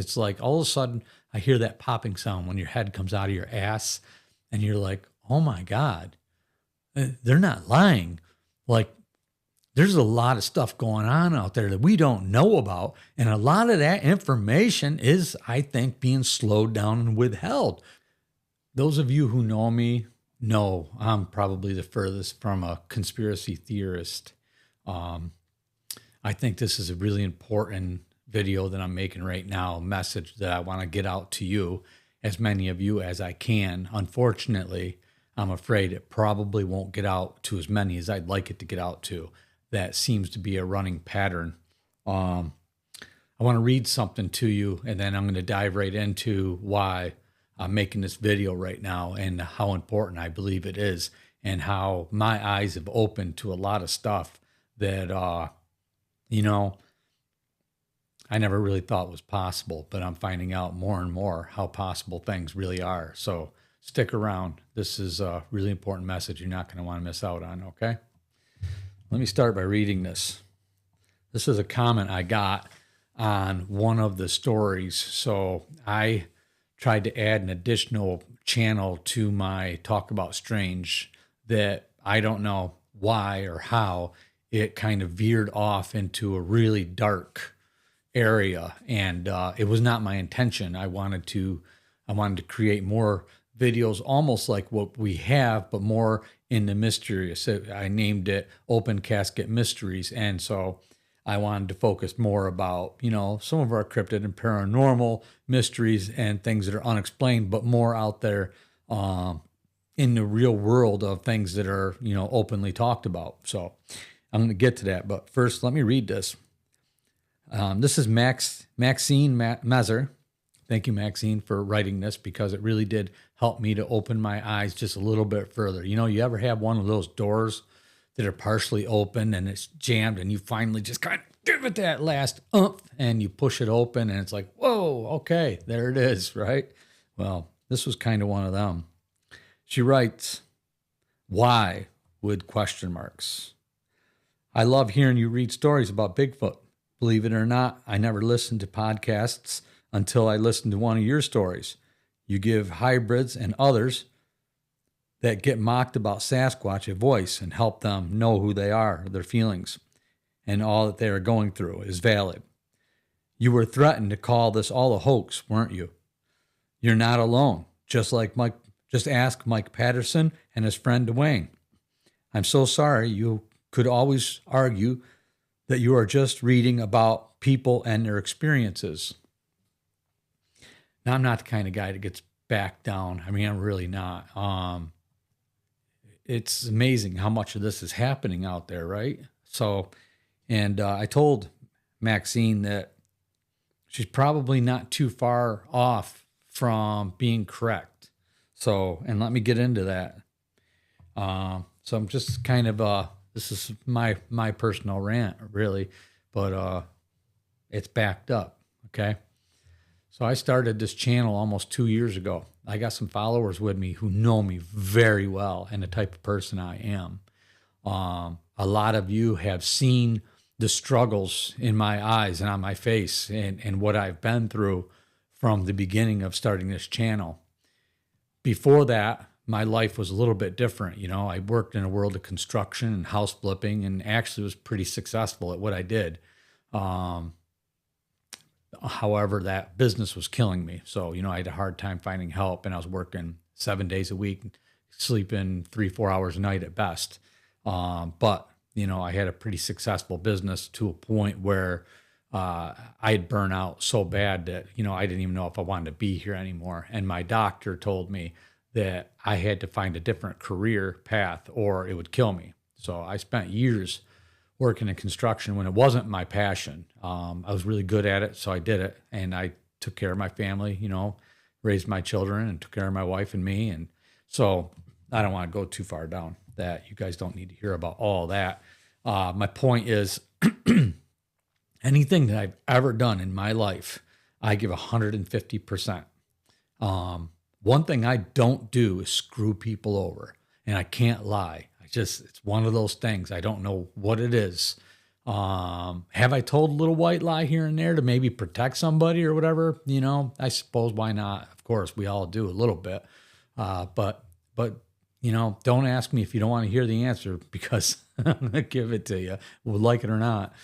It's like all of a sudden I hear that popping sound when your head comes out of your ass and you're like, oh my God, they're not lying. Like, there's a lot of stuff going on out there that we don't know about. And a lot of that information is, I think, being slowed down and withheld. Those of you who know me know I'm probably the furthest from a conspiracy theorist. I think this is a really important video that I'm making right now, a message that I want to get out to you, as many of you as I can. Unfortunately, I'm afraid it probably won't get out to as many as I'd like it to get out to. That seems to be a running pattern. I want to read something to you, and then I'm going to dive right into why I'm making this video right now and how important I believe it is, and how my eyes have opened to a lot of stuff that, I never really thought was possible, but I'm finding out more and more how possible things really are. So stick around. This is a really important message you're not going to want to miss out on, okay? Let me start by reading this. This is a comment I got on one of the stories. So I tried to add an additional channel to my Talk About Strange that I don't know why or how it kind of veered off into a really dark area, and it was not my intention. I wanted to create more videos almost like what we have, but more in the mystery. So I named it Open Casket Mysteries, and so I wanted to focus more about, some of our cryptid and paranormal mysteries and things that are unexplained, but more out there in the real world of things that are, openly talked about. So I'm going to get to that, but first let me read this. This is Maxine Mezer. Thank you, Maxine, for writing this, because it really did help me to open my eyes just a little bit further. You ever have one of those doors that are partially open and it's jammed, and you finally just kind of give it that last oomph and you push it open and it's like, whoa, okay, there it is, right? Well, this was kind of one of them. She writes, why with question marks? I love hearing you read stories about Bigfoot. Believe it or not, I never listened to podcasts until I listened to one of your stories. You give hybrids and others that get mocked about Sasquatch a voice and help them know who they are, their feelings, and all that they are going through is valid. You were threatened to call this all a hoax, weren't you? You're not alone. Just ask Mike Patterson and his friend Dwayne. I'm so sorry. You could always argue that you are just reading about people and their experiences. Now, I'm not the kind of guy that gets back down. I mean, I'm really not. It's amazing how much of this is happening out there, right? So, and I told Maxine that she's probably not too far off from being correct. So, and let me get into that. So I'm just kind of, this is my personal rant, really, but it's backed up, okay? So I started this channel almost 2 years ago. I got some followers with me who know me very well and the type of person I am. A lot of you have seen the struggles in my eyes and on my face and what I've been through from the beginning of starting this channel. Before that, my life was a little bit different. I worked in a world of construction and house flipping and actually was pretty successful at what I did. However, that business was killing me. So, I had a hard time finding help, and I was working 7 days a week, sleeping 3-4 hours a night at best. But, I had a pretty successful business to a point where I'd burn out so bad that, I didn't even know if I wanted to be here anymore. And my doctor told me that I had to find a different career path or it would kill me. So I spent years working in construction when it wasn't my passion. I was really good at it, so I did it. And I took care of my family, raised my children and took care of my wife and me. And so I don't want to go too far down that. You guys don't need to hear about all that. My point is anything that I've ever done in my life, I give 150%. One thing I don't do is screw people over, and I can't lie. It's one of those things. I don't know what it is. Have I told a little white lie here and there to maybe protect somebody or whatever? You know, I suppose why not? Of course, we all do a little bit. But you know, don't ask me if you don't want to hear the answer because I'm gonna give it to you, would like it or not.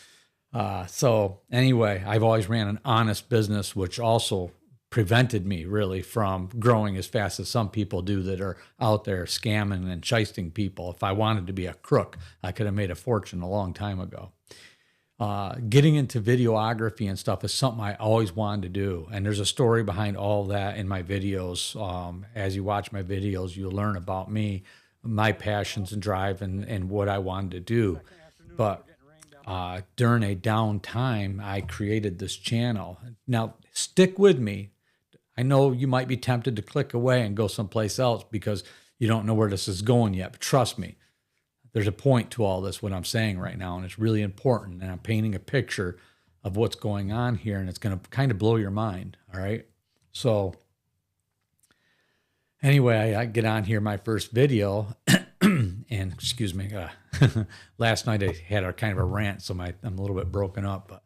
So anyway, I've always ran an honest business, which also prevented me really from growing as fast as some people do that are out there scamming and shysting people. If I wanted to be a crook, I could have made a fortune a long time ago. Getting into videography and stuff is something I always wanted to do. And there's a story behind all that in my videos. As you watch my videos, you'll learn about me, my passions and drive and what I wanted to do. But during a downtime, I created this channel. Now, stick with me. I know you might be tempted to click away and go someplace else because you don't know where this is going yet. But trust me, there's a point to all this, what I'm saying right now, and it's really important. And I'm painting a picture of what's going on here, and it's going to kind of blow your mind. All right. So anyway, I get on here, my first video, and excuse me, last night I had a kind of a rant, so I'm a little bit broken up, but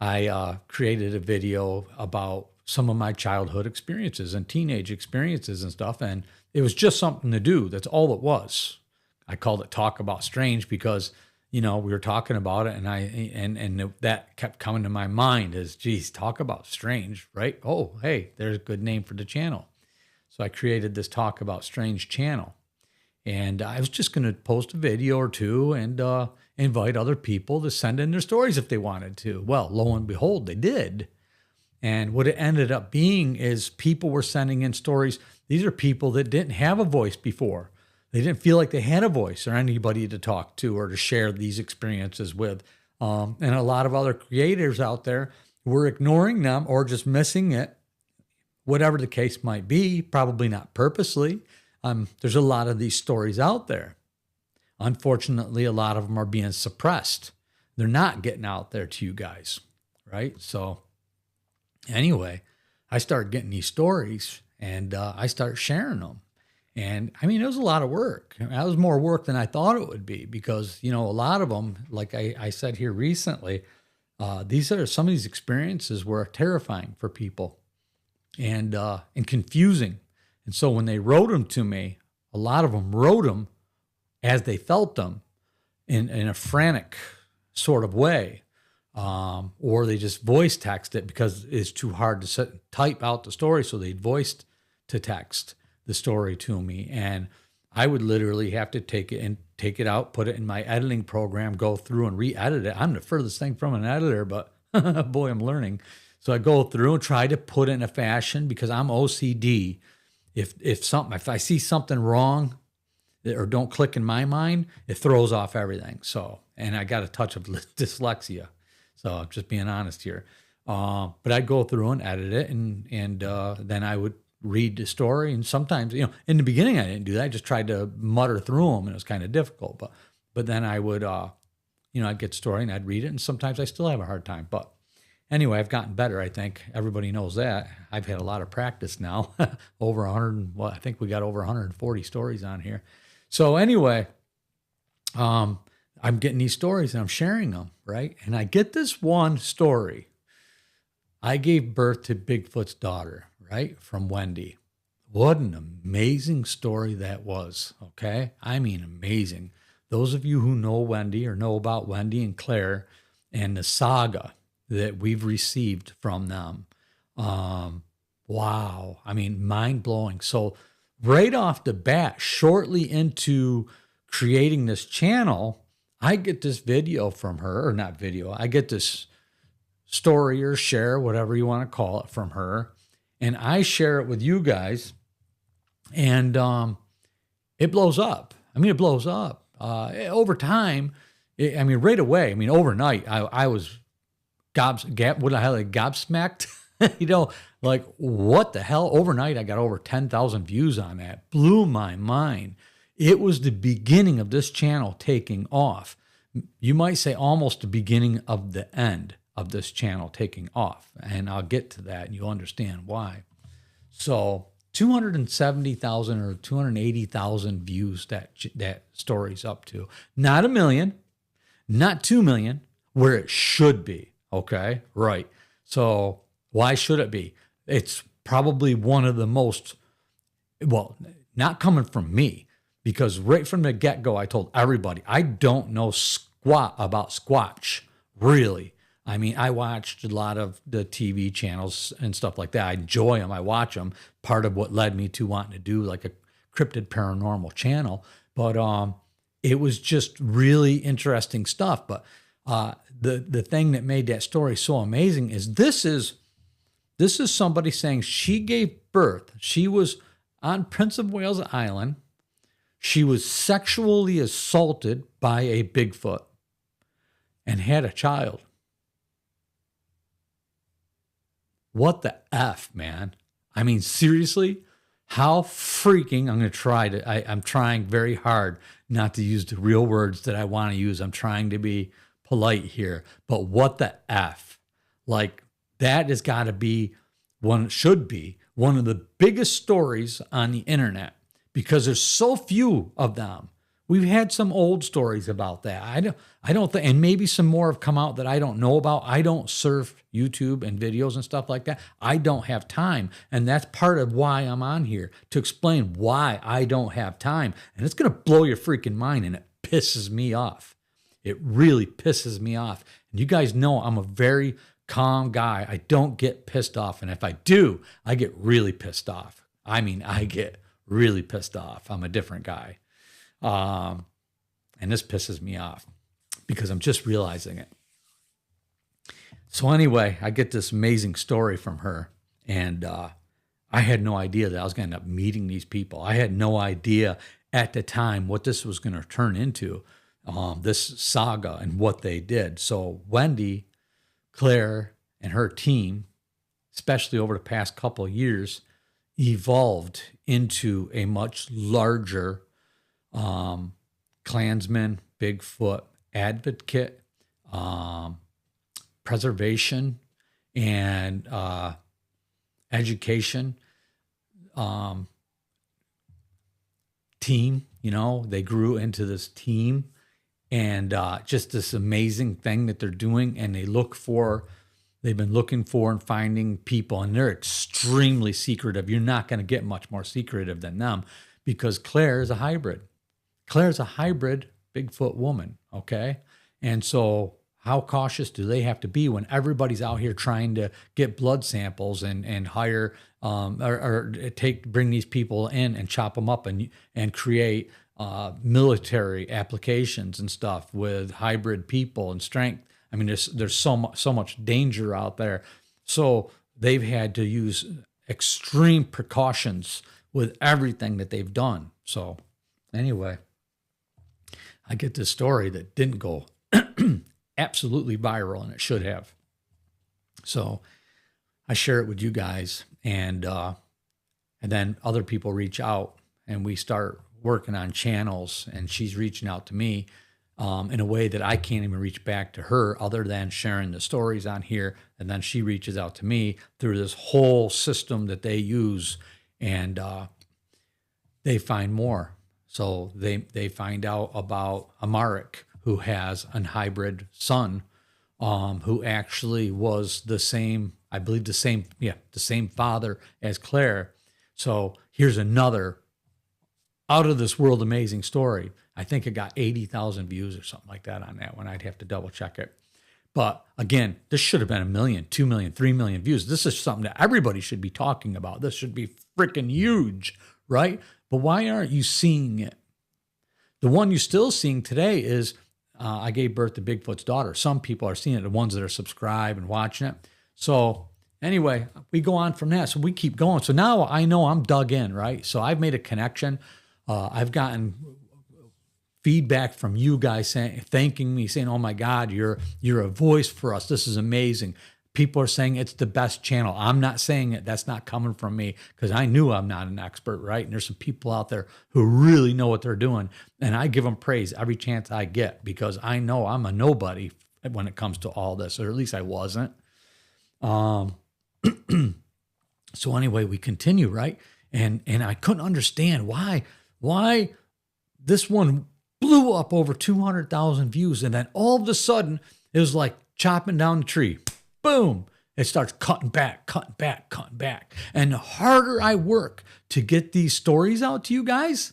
I created a video about some of my childhood experiences and teenage experiences and stuff, and it was just something to do. That's all it was. I called it Talk About Strange because, you know, we were talking about it, and that kept coming to my mind as, geez, talk about strange, right? Oh, hey, there's a good name for the channel. So I created this Talk About Strange channel. And I was just going to post a video or two and invite other people to send in their stories if they wanted to. Well, lo and behold, they did. And what it ended up being is people were sending in stories. These are people that didn't have a voice before. They didn't feel like they had a voice or anybody to talk to or to share these experiences with. And a lot of other creators out there were ignoring them or just missing it, whatever the case might be, probably not purposely. There's a lot of these stories out there. Unfortunately, a lot of them are being suppressed. They're not getting out there to you guys, right? So anyway, I started getting these stories and I started sharing them. And I mean, it was a lot of work. That was more work than I thought it would be because, you know, a lot of them, like I said here recently, some of these experiences were terrifying for people and confusing. And so when they wrote them to me, a lot of them wrote them as they felt them in a frantic sort of way. Or they just voice text it because it's too hard to type out the story. So they voiced to text the story to me. And I would literally have to take it out, put it in my editing program, go through and re-edit it. I'm the furthest thing from an editor, but boy, I'm learning. So I go through and try to put it in a fashion because I'm OCD. If I see something wrong or don't click in my mind, it throws off everything. So, and I got a touch of dyslexia. So I'm just being honest here. But I'd go through and edit it and then I would read the story. And sometimes, you know, in the beginning I didn't do that. I just tried to mutter through them and it was kind of difficult. But then I would, I'd get the story and I'd read it. And sometimes I still have a hard time. But anyway, I've gotten better, I think. Everybody knows that. I've had a lot of practice now. Over 100, I think we got over 140 stories on here. So anyway, I'm getting these stories and I'm sharing them, right? And I get this one story. I gave birth to Bigfoot's daughter, right? From Wendy. What an amazing story that was, okay? I mean, amazing. Those of you who know Wendy or know about Wendy and Claire and the saga that we've received from them. Wow. I mean, mind blowing. So right off the bat, shortly into creating this channel, I get this video from her, or not video, I get this story or share, whatever you want to call it, from her. And I share it with you guys. And it blows up. I mean, it blows up. Over time, right away, overnight, I was gobsmacked, like what the hell? Overnight, I got over 10,000 views on that. Blew my mind. It was the beginning of this channel taking off. You might say almost the beginning of the end of this channel taking off. And I'll get to that and you'll understand why. So 270,000 or 280,000 views that story's up to. Not a million. not 2 million, where it should be. Okay, right. So why should it be? It's probably one of the most, well, not coming from me, because right from the get-go, I told everybody, I don't know squat about Squatch, really. I mean, I watched a lot of the TV channels and stuff like that. I enjoy them. I watch them. Part of what led me to wanting to do like a cryptid paranormal channel. But it was just really interesting stuff. But the thing that made that story so amazing is this is somebody saying she gave birth. She was on Prince of Wales Island. She was sexually assaulted by a Bigfoot and had a child. What the F, man? I mean, seriously? How freaking, I'm trying very hard not to use the real words that I want to use. I'm trying to be polite here, but what the F? Like, that has got to be should be one of the biggest stories on the internet, because there's so few of them. We've had some old stories about that. I don't think, and maybe some more have come out that I don't know about. I don't surf YouTube and videos and stuff like that. I don't have time. And that's part of why I'm on here, to explain why I don't have time. And it's going to blow your freaking mind, and it pisses me off. It really pisses me off. And you guys know I'm a very calm guy. I don't get pissed off. And if I do, I get really pissed off. I mean, I get really pissed off. I'm a different guy. And this pisses me off because I'm just realizing it. So anyway, I get this amazing story from her, and I had no idea that I was going to end up meeting these people. I had no idea at the time what this was going to turn into, this saga and what they did. So Wendy, Claire, and her team, especially over the past couple of years, evolved into a much larger Klansman, Bigfoot advocate, preservation, and education team. You know, they grew into this team, and just this amazing thing that they're doing. And they've been looking for and finding people, and they're extremely secretive. You're not going to get much more secretive than them, because Claire is a hybrid. Claire's a hybrid Bigfoot woman, okay? And so how cautious do they have to be when everybody's out here trying to get blood samples and hire bring these people in and chop them up and create military applications and stuff with hybrid people and strength? I mean, there's so much danger out there. So they've had to use extreme precautions with everything that they've done. So anyway, I get this story that didn't go absolutely viral, and it should have. So I share it with you guys, and then other people reach out, and we start working on channels, and she's reaching out to me in a way that I can't even reach back to her, other than sharing the stories on here. And then she reaches out to me through this whole system that they use, and they find more. So they find out about Amaric, who has an hybrid son, who actually was the same father as Claire. So here's another out of this world amazing story. I think it got 80,000 views or something like that on that one. I'd have to double check it. But again, this should have been 1 million, 2 million, 3 million views. This is something that everybody should be talking about. This should be freaking huge, right? But why aren't you seeing it? The one you're still seeing today is I gave birth to Bigfoot's daughter. Some people are seeing it, the ones that are subscribed and watching it. So anyway, we go on from that. So we keep going. So now I know I'm dug in, right? So I've made a connection. I've gotten feedback from you guys thanking me, saying, "Oh my God, you're a voice for us. This is amazing." People are saying it's the best channel. I'm not saying it. That's not coming from me, because I knew I'm not an expert, right? And there's some people out there who really know what they're doing. And I give them praise every chance I get, because I know I'm a nobody when it comes to all this, or at least I wasn't. So anyway, we continue, right? And I couldn't understand why this one blew up over 200,000 views. And then all of a sudden, it was like chopping down the tree. Boom. It starts cutting back, cutting back, cutting back. And the harder I work to get these stories out to you guys,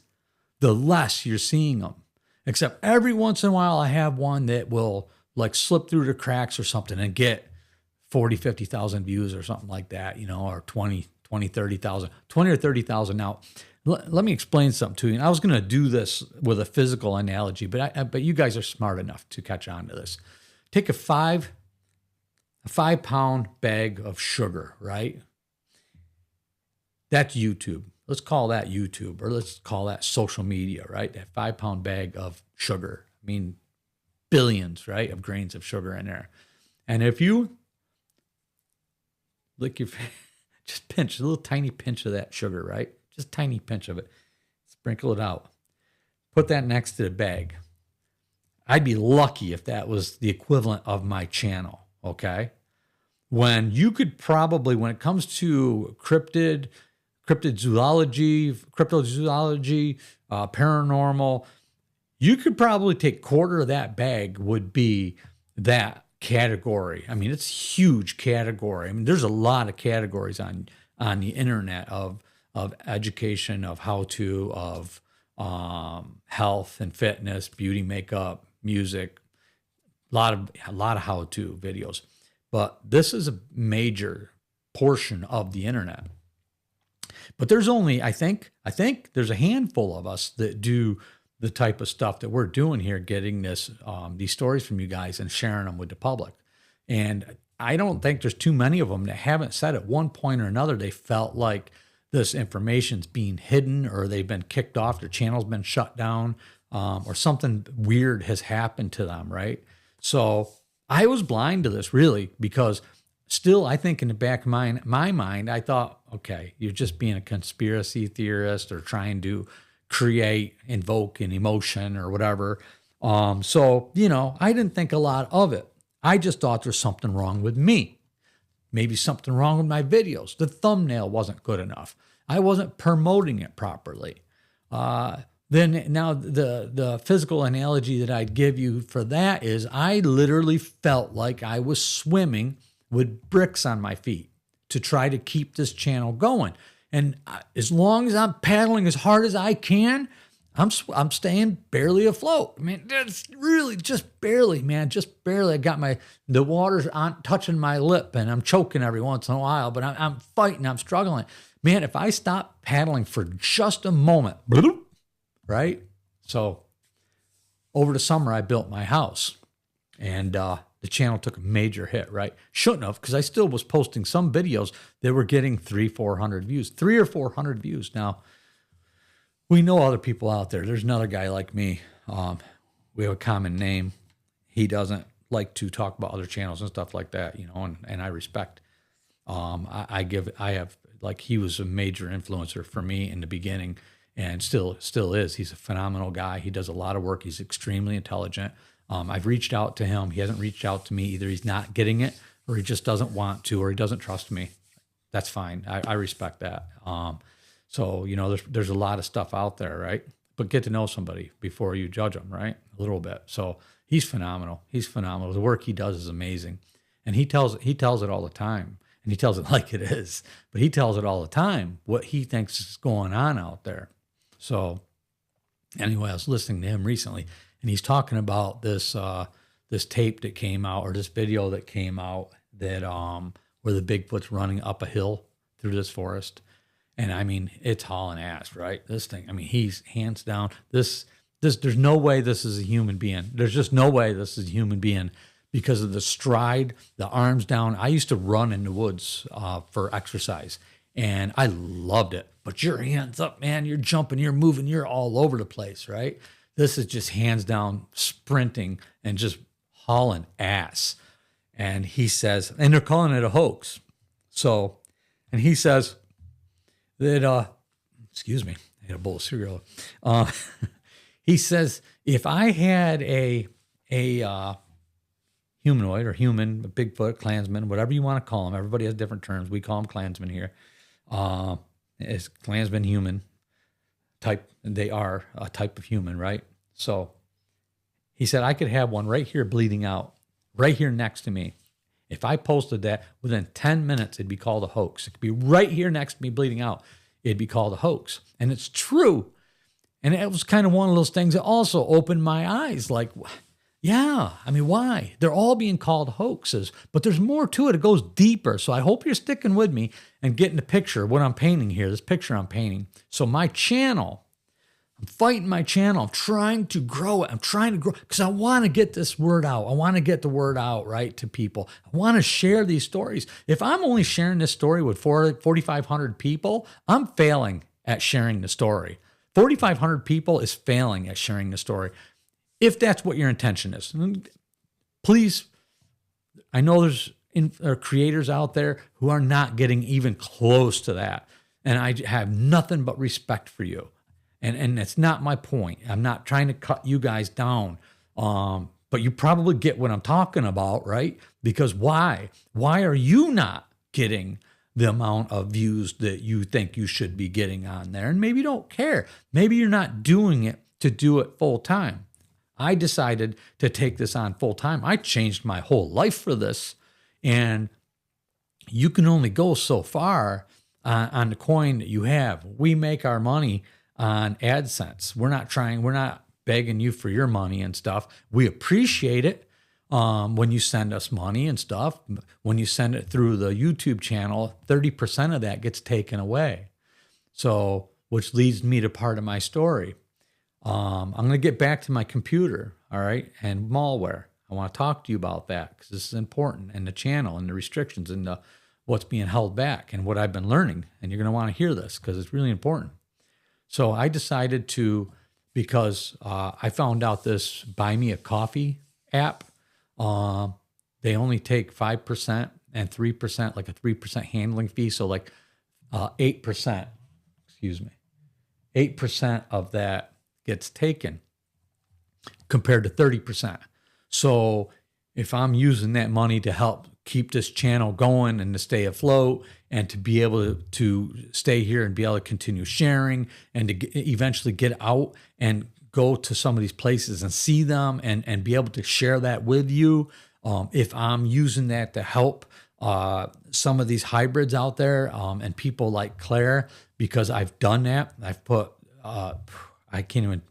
the less you're seeing them. Except every once in a while, I have one that will like slip through the cracks or something and get 40, 50,000 views or something like that, you know, or 20, 30,000, 20 or 30,000. Now, let me explain something to you. And I was going to do this with a physical analogy, but you guys are smart enough to catch on to this. Take a 5-pound bag of sugar, right? That's YouTube. Let's call that YouTube, or let's call that social media, right? That 5-pound bag of sugar. I mean, billions, right, of grains of sugar in there. And if you lick your, just pinch a little tiny pinch of that sugar, right? Just a tiny pinch of it. Sprinkle it out. Put that next to the bag. I'd be lucky if that was the equivalent of my channel, okay? When you could probably, when it comes to cryptozoology, paranormal, you could probably take quarter of that bag would be that category. I mean, it's a huge category. I mean, there's a lot of categories on the internet of education, of how to, of health and fitness, beauty, makeup, music, a lot of how-to videos. But this is a major portion of the internet. But there's only, I think there's a handful of us that do the type of stuff that we're doing here, getting these stories from you guys and sharing them with the public. And I don't think there's too many of them that haven't said at one point or another they felt like this information's being hidden, or they've been kicked off, their channel's been shut down, or something weird has happened to them, right? So I was blind to this, really, because still, I think in the back of my mind, I thought, okay, you're just being a conspiracy theorist or trying to invoke an emotion or whatever. So, you know, I didn't think a lot of it. I just thought there's something wrong with me. Maybe something wrong with my videos. The thumbnail wasn't good enough. I wasn't promoting it properly. Then now the physical analogy that I'd give you for that is I literally felt like I was swimming with bricks on my feet to try to keep this channel going. And as long as I'm paddling as hard as I can, I'm staying barely afloat. I mean, it's really just barely, man, just barely. I got the water's on touching my lip and I'm choking every once in a while, but I'm fighting, I'm struggling. Man, if I stop paddling for just a moment, bloop, right? So over the summer, I built my house, and the channel took a major hit, right? Shouldn't have, because I still was posting some videos that were getting 300-400 views, 300 or 400 views. Now, we know other people out there. There's another guy like me. We have a common name. He doesn't like to talk about other channels and stuff like that, you know, and I respect. He was a major influencer for me in the beginning, and still is. He's a phenomenal guy. He does a lot of work. He's extremely intelligent. I've reached out to him. He hasn't reached out to me. Either he's not getting it, or he just doesn't want to, or he doesn't trust me. That's fine. I respect that. So, you know, there's a lot of stuff out there, right? But get to know somebody before you judge them, right? A little bit. So he's phenomenal. He's phenomenal. The work he does is amazing. And he tells it all the time. And he tells it like it is. But he tells it all the time, what he thinks is going on out there. So anyway, I was listening to him recently, and he's talking about this tape that came out, or this video that came out, that where the Bigfoot's running up a hill through this forest. And I mean, it's hauling ass, right? This thing, I mean, he's hands down. There's no way this is a human being. There's just no way this is a human being because of the stride, the arms down. I used to run in the woods for exercise, and I loved it. But your hands up, man, you're jumping, you're moving, you're all over the place, right? This is just hands down sprinting and just hauling ass. And he says, and they're calling it a hoax. So, and he says that, excuse me, I had a bowl of cereal. He says, if I had a humanoid or human, a Bigfoot, Klansman, whatever you want to call them, everybody has different terms. We call them Klansmen here. Is Klansman human type? They are a type of human, right? So He said, I could have one right here bleeding out, right here next to me. If I posted that, within 10 minutes, it'd be called a hoax. It could be right here next to me bleeding out. It'd be called a hoax. And it's true. And it was kind of one of those things that also opened my eyes. Like, yeah, I mean, why? They're all being called hoaxes, but there's more to it. It goes deeper. So I hope you're sticking with me and getting the picture of what I'm painting here, this picture I'm painting. So my channel, I'm fighting my channel. I'm trying to grow it. I'm trying to grow because I want to get this word out. I want to get the word out, right, to people. I want to share these stories. If I'm only sharing this story with 4,500 people, I'm failing at sharing the story. 4,500 people is failing at sharing the story. If that's what your intention is, please, I know there's creators out there who are not getting even close to that. And I have nothing but respect for you. And that's not my point. I'm not trying to cut you guys down. But you probably get what I'm talking about, right? Because why? Why are you not getting the amount of views that you think you should be getting on there? And maybe you don't care. Maybe you're not doing it to do it full time. I decided to take this on full time. I changed my whole life for this. And you can only go so far on the coin that you have. We make our money on AdSense. We're not begging you for your money and stuff. We appreciate it when you send us money and stuff. When you send it through the YouTube channel, 30% of that gets taken away. So, which leads me to part of my story. I'm going to get back to my computer, all right, and malware. I want to talk to you about that because this is important, and the channel and the restrictions and what's being held back and what I've been learning. And you're going to want to hear this because it's really important. So I decided to, because I found out this Buy Me a Coffee app, they only take 5% and 3%, like a 3% handling fee. So like 8%, 8% of that gets taken compared to 30%. So if I'm using that money to help keep this channel going and to stay afloat and to be able to stay here and be able to continue sharing and to eventually get out and go to some of these places and see them and be able to share that with you, if I'm using that to help some of these hybrids out there and people like Claire, because I've done that, I've put, I can't even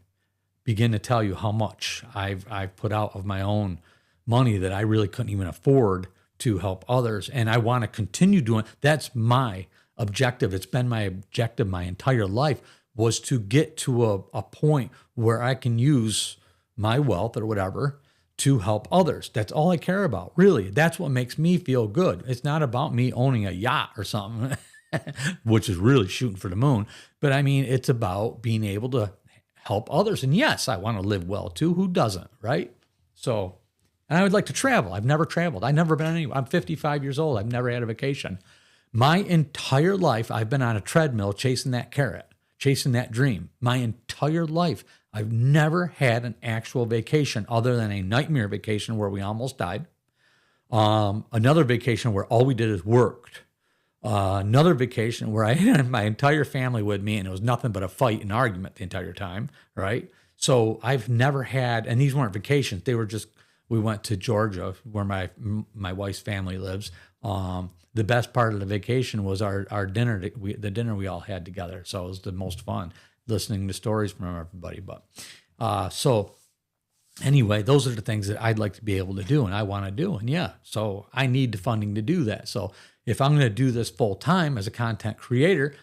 begin to tell you how much I've put out of my own money that I really couldn't even afford to help others. And I want to continue doing. That's my objective. It's been my objective my entire life, was to get to a point where I can use my wealth or whatever to help others. That's all I care about, really. That's what makes me feel good. It's not about me owning a yacht or something, which is really shooting for the moon. But I mean, it's about being able to help others. And yes, I want to live well too. Who doesn't, right? So, and I would like to travel. I've never traveled. I've never been anywhere. I'm 55 years old. I've never had a vacation. My entire life, I've been on a treadmill chasing that carrot, chasing that dream. My entire life, I've never had an actual vacation other than a nightmare vacation where we almost died. Another vacation where all we did is worked. Another vacation where I had my entire family with me and it was nothing but a fight and argument the entire time, right? So I've never had, and these weren't vacations. They were just, we went to Georgia where my wife's family lives. The best part of the vacation was our dinner, the dinner we all had together. So it was the most fun listening to stories from everybody. But so anyway, those are the things that I'd like to be able to do and I want to do. And yeah, so I need the funding to do that. So if I'm going to do this full time as a content creator,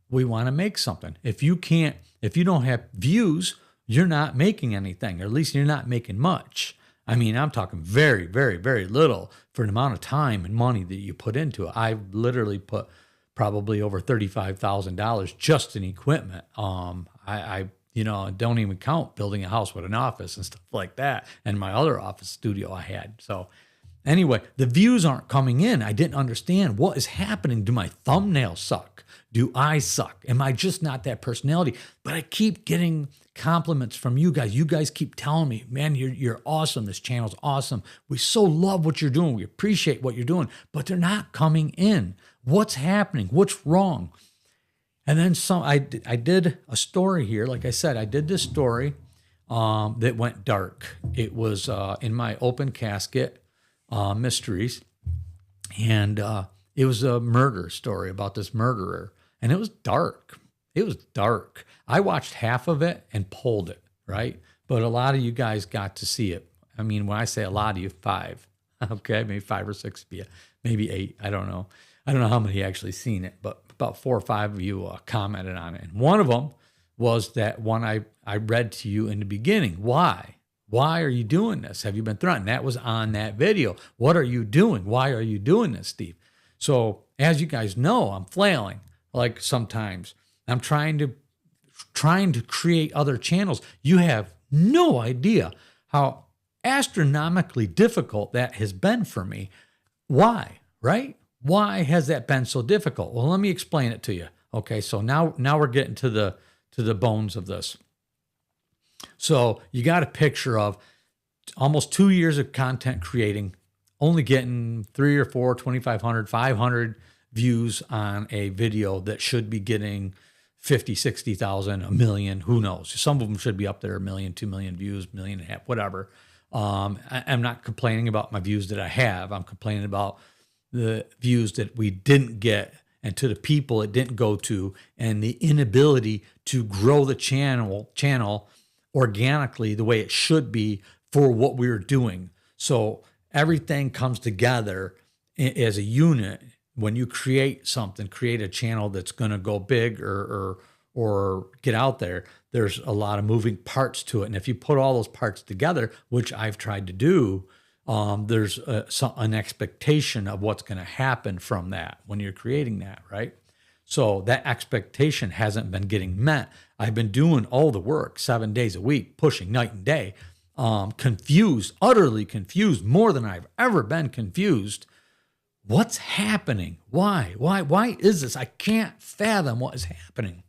we want to make something. If you don't have views, you're not making anything, or at least you're not making much. I mean, I'm talking very, very, very little for an amount of time and money that you put into it. I've literally put probably over $35,000 just in equipment. I don't even count building a house with an office and stuff like that, and my other office studio I had. So anyway, the views aren't coming in. I didn't understand what is happening. Do my thumbnails suck? Do I suck? Am I just not that personality? But I keep getting compliments from you guys. You guys keep telling me, man, you're awesome. This channel's awesome. We so love what you're doing. We appreciate what you're doing, but they're not coming in. What's happening? What's wrong? And then I did a story here. Like I said, I did this story that went dark. It was in my open casket mysteries, and it was a murder story about this murderer, and it was dark. It was dark. I watched half of it and pulled it, right? But a lot of you guys got to see it. I mean, when I say a lot of you, 5, okay, maybe 5 or 6 of you, maybe 8. I don't know. I don't know how many actually seen it, but about 4 or 5 of you commented on it. And one of them was that one I read to you in the beginning. Why? Why are you doing this? Have you been threatened? That was on that video. What are you doing? Why are you doing this, Steve? So as you guys know, I'm flailing like sometimes. I'm trying to create other channels. You have no idea how astronomically difficult that has been for me. Why, right? Why has that been so difficult? Well, let me explain it to you. Okay, so now we're getting to the bones of this. So you got a picture of almost 2 years of content creating, only getting 3 or 4, 2,500, 500 views on a video that should be getting 50, 60,000, a million, who knows? Some of them should be up there, 1 million, 2 million views, 1.5 million, whatever. I'm not complaining about my views that I have. I'm complaining about the views that we didn't get and to the people it didn't go to, and the inability to grow the channel organically the way it should be for what we were doing. So everything comes together as a unit. When you create something, create a channel that's going to go big or get out there, there's a lot of moving parts to it. And if you put all those parts together, which I've tried to do, there's an expectation of what's going to happen from that when you're creating that, right? So that expectation hasn't been getting met. I've been doing all the work 7 days a week, pushing night and day, confused, utterly confused, more than I've ever been confused. What's happening? Why? Why is this? I can't fathom what is happening.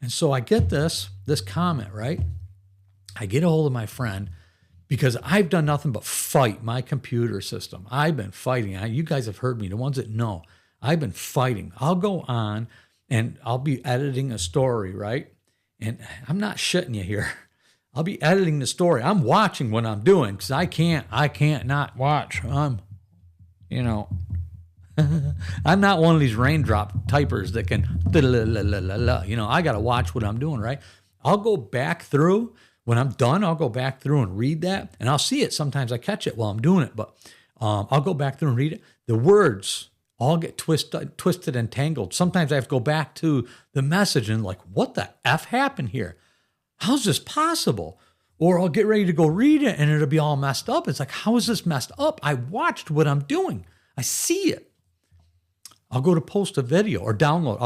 And so I get this comment, right? I get a hold of my friend because I've done nothing but fight my computer system. I've been fighting. You guys have heard me, the ones that know. I've been fighting. I'll go on and I'll be editing a story, right? And I'm not shitting you here. I'll be editing the story. I'm watching what I'm doing because I can't not watch. I'm not one of these raindrop typers that can, I got to watch what I'm doing, right? I'll go back through. When I'm done, I'll go back through and read that. And I'll see it. Sometimes I catch it while I'm doing it, but I'll go back through and read it. The words all get twisted and tangled. Sometimes I have to go back to the message and like, what the F happened here? How's this possible? Or I'll get ready to go read it and it'll be all messed up. It's like, how is this messed up? I watched what I'm doing. I see it. I'll go to post a video or download.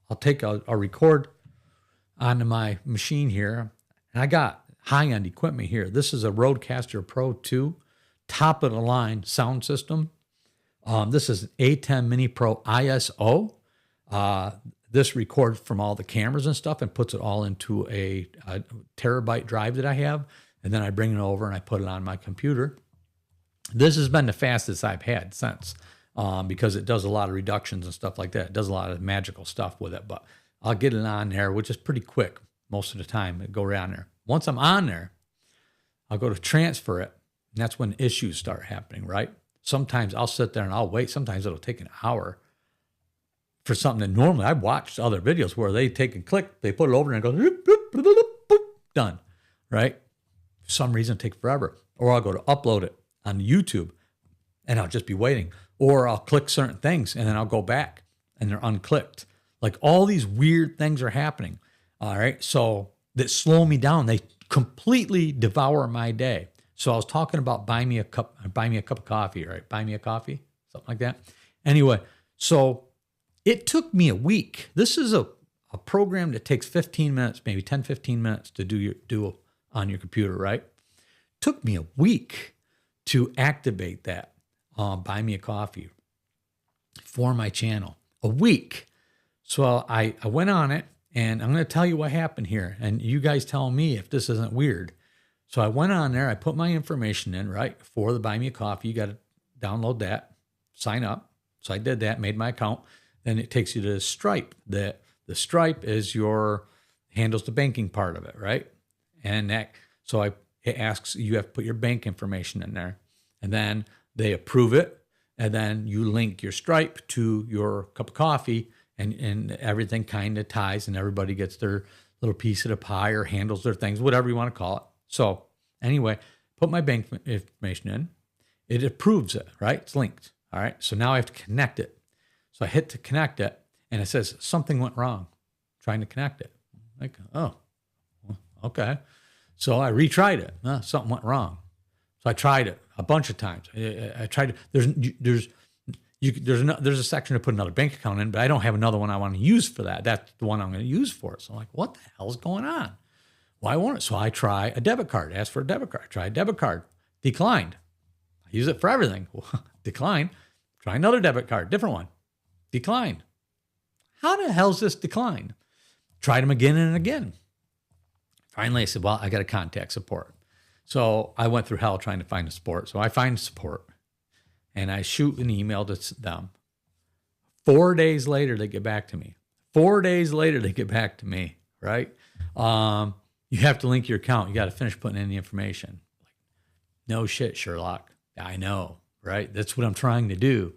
I'll take a record onto my machine here. And I got high-end equipment here. This is a Rodecaster Pro 2, top of the line sound system. This is an A10 Mini Pro ISO. This records from all the cameras and stuff and puts it all into a terabyte drive that I have. And then I bring it over and I put it on my computer. This has been the fastest I've had since. Because it does a lot of reductions and stuff like that. It does a lot of magical stuff with it, but I'll get it on there, which is pretty quick most of the time. It go around there. Once I'm on there, I'll go to transfer it, and that's when issues start happening, right? Sometimes I'll sit there and I'll wait. Sometimes it'll take an hour for something that normally I've watched other videos where they take and click, they put it over and it goes, boop, boop, boop, boop, done, right? For some reason, it takes forever. Or I'll go to upload it on YouTube, and I'll just be waiting. Or I'll click certain things and then I'll go back and they're unclicked. Like all these weird things are happening. All right. So that slow me down. They completely devour my day. So I was talking about buy me a cup of coffee, right? Buy me a coffee, something like that. Anyway, so it took me a week. This is a program that takes 15 minutes, maybe 10, 15 minutes to do on your computer, right? Took me a week to activate that. Buy me a coffee for my channel. A week. So I went on it, and I'm going to tell you what happened here. And you guys tell me if this isn't weird. So I went on there. I put my information in, right, for the Buy Me a Coffee. You got to download that, sign up. So I did that, made my account. Then it takes you to Stripe. The Stripe is handles the banking part of it, right? So it asks, you have to put your bank information in there, and then they approve it. And then you link your Stripe to your cup of coffee, and everything kind of ties, and everybody gets their little piece of the pie or handles their things, whatever you want to call it. So anyway, put my bank information in. It approves it, right? It's linked. All right. So now I have to connect it. So I hit to connect it, and it says something went wrong trying to connect it. Like, oh, okay. So I retried it. Something went wrong. So I tried it a bunch of times. I tried it. There's a section to put another bank account in, but I don't have another one I want to use for that. That's the one I'm going to use for it. So I'm like, what the hell is going on? Why won't it? So I try a debit card. Ask for a debit card. Try a debit card. Declined. I use it for everything. Declined. Try another debit card. Different one. Declined. How the hell is this declined? Tried them again and again. Finally, I said, well, I got to contact support. So I went through hell trying to find the support. So I find support, and I shoot an email to them. 4 days later, they get back to me. 4 days later, they get back to me, right? You have to link your account. You got to finish putting in the information. Like, no shit, Sherlock. I know, right? That's what I'm trying to do.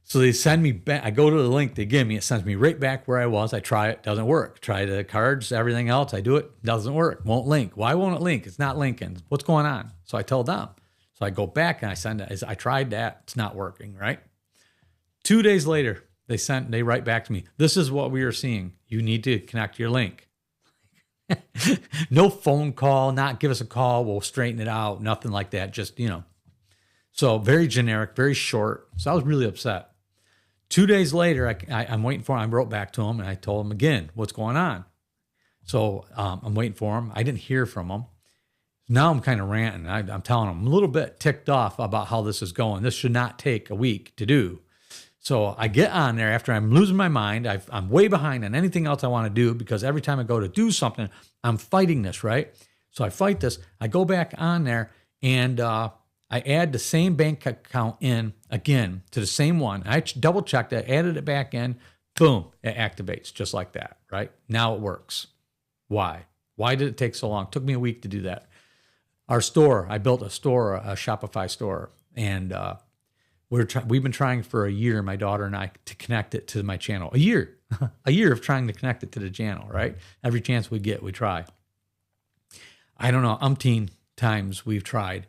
So they send me back. I go to the link they give me. It sends me right back where I was. I try it. Doesn't work. Try the cards, everything else. I do it. Doesn't work. Won't link. Why won't it link? It's not linking. What's going on? So I tell them. So I go back and I send it. I tried that. It's not working, right? 2 days later, they write back to me. This is what we are seeing. You need to connect your link. No phone call, not give us a call. We'll straighten it out. Nothing like that. Just, So very generic, very short. So I was really upset. 2 days later, I'm waiting for him. I wrote back to him, and I told him again, what's going on? So I'm waiting for him. I didn't hear from him. Now I'm kind of ranting. I'm telling him I'm a little bit ticked off about how this is going. This should not take a week to do. So I get on there after I'm losing my mind. I'm way behind on anything else I want to do because every time I go to do something, I'm fighting this, right? So I fight this. I go back on there, and I add the same bank account in again to the same one. I double checked it, added it back in, boom, it activates just like that, right? Now it works. Why? Why did it take so long? It took me a week to do that. Our store, I built a store, a Shopify store, and we've been trying for a year, my daughter and I, to connect it to my channel. A year, a year of trying to connect it to the channel, right? Every chance we get, we try. I don't know, umpteen times we've tried.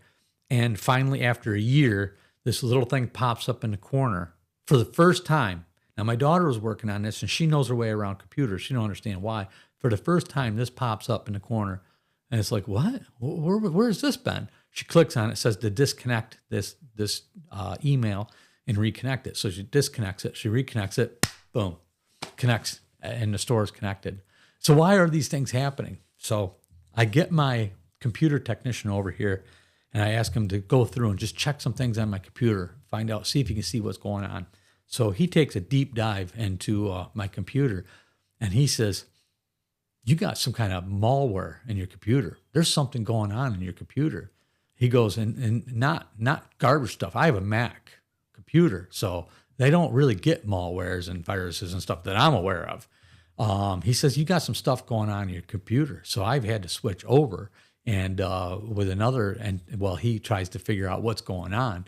And finally, after a year, this little thing pops up in the corner for the first time. Now, my daughter was working on this, and she knows her way around computers. She don't understand why. For the first time, this pops up in the corner. And it's like, what? Where's this been? She clicks on it. It says to disconnect this email and reconnect it. So she disconnects it. She reconnects it. Boom. Connects, and the store is connected. So why are these things happening? So I get my computer technician over here, and I ask him to go through and just check some things on my computer, find out, see if he can see what's going on. So he takes a deep dive into my computer, and he says, you got some kind of malware in your computer. There's something going on in your computer. He goes, and not garbage stuff. I have a Mac computer, so they don't really get malwares and viruses and stuff that I'm aware of. He says, you got some stuff going on in your computer. So I've had to switch over. And with another, he tries to figure out what's going on.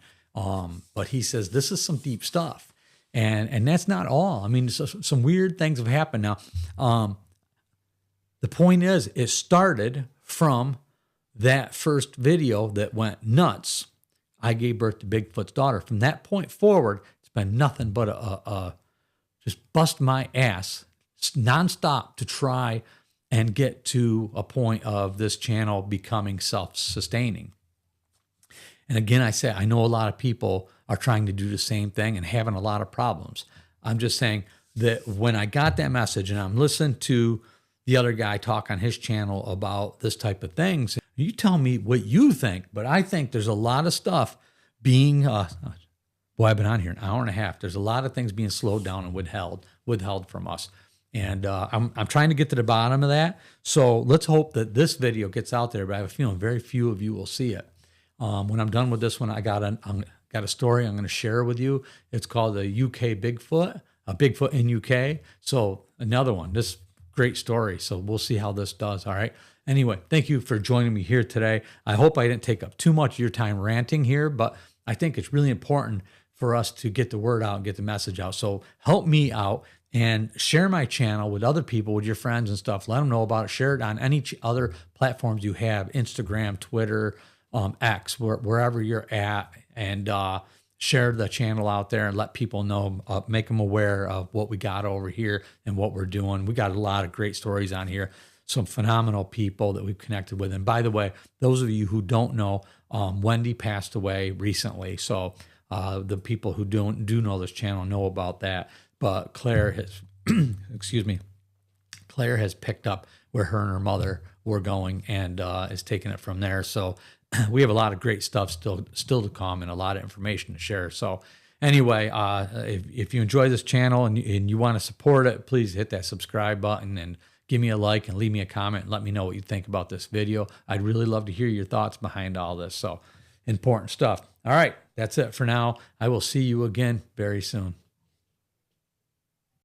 But he says, this is some deep stuff. And that's not all. I mean, some weird things have happened. Now, the point is, it started from that first video that went nuts. I gave birth to Bigfoot's daughter. From that point forward, it's been nothing but just bust my ass nonstop to try and get to a point of this channel becoming self-sustaining. And again, I say, I know a lot of people are trying to do the same thing and having a lot of problems. I'm just saying that when I got that message and I'm listening to the other guy talk on his channel about this type of things, you tell me what you think, but I think there's a lot of stuff being, boy, I've been on here an hour and a half. There's a lot of things being slowed down and withheld from us. And I'm trying to get to the bottom of that. So let's hope that this video gets out there, but I have a feeling very few of you will see it. When I'm done with this one, I got a story I'm going to share with you. It's called the UK Bigfoot, a Bigfoot in UK. So another one, this great story. So we'll see how this does. All right. anyway, thank you for joining me here today. I hope I didn't take up too much of your time ranting here, but I think it's really important for us to get the word out and get the message out. So help me out and share my channel with other people, with your friends and stuff. Let them know about it. Share it on any other platforms you have, Instagram, Twitter, X, wherever you're at, and share the channel out there and let people know, make them aware of what we got over here and what we're doing. We got a lot of great stories on here, some phenomenal people that we've connected with. And by the way, those of you who don't know, Wendy passed away recently. So the people who do know this channel know about that. But Claire has, excuse me, Claire has picked up where her and her mother were going and is taking it from there. So we have a lot of great stuff still to come and a lot of information to share. So anyway, if you enjoy this channel and you want to support it, please hit that subscribe button and give me a like and leave me a comment and let me know what you think about this video. I'd really love to hear your thoughts behind all this. So important stuff. All right, that's it for now. I will see you again very soon.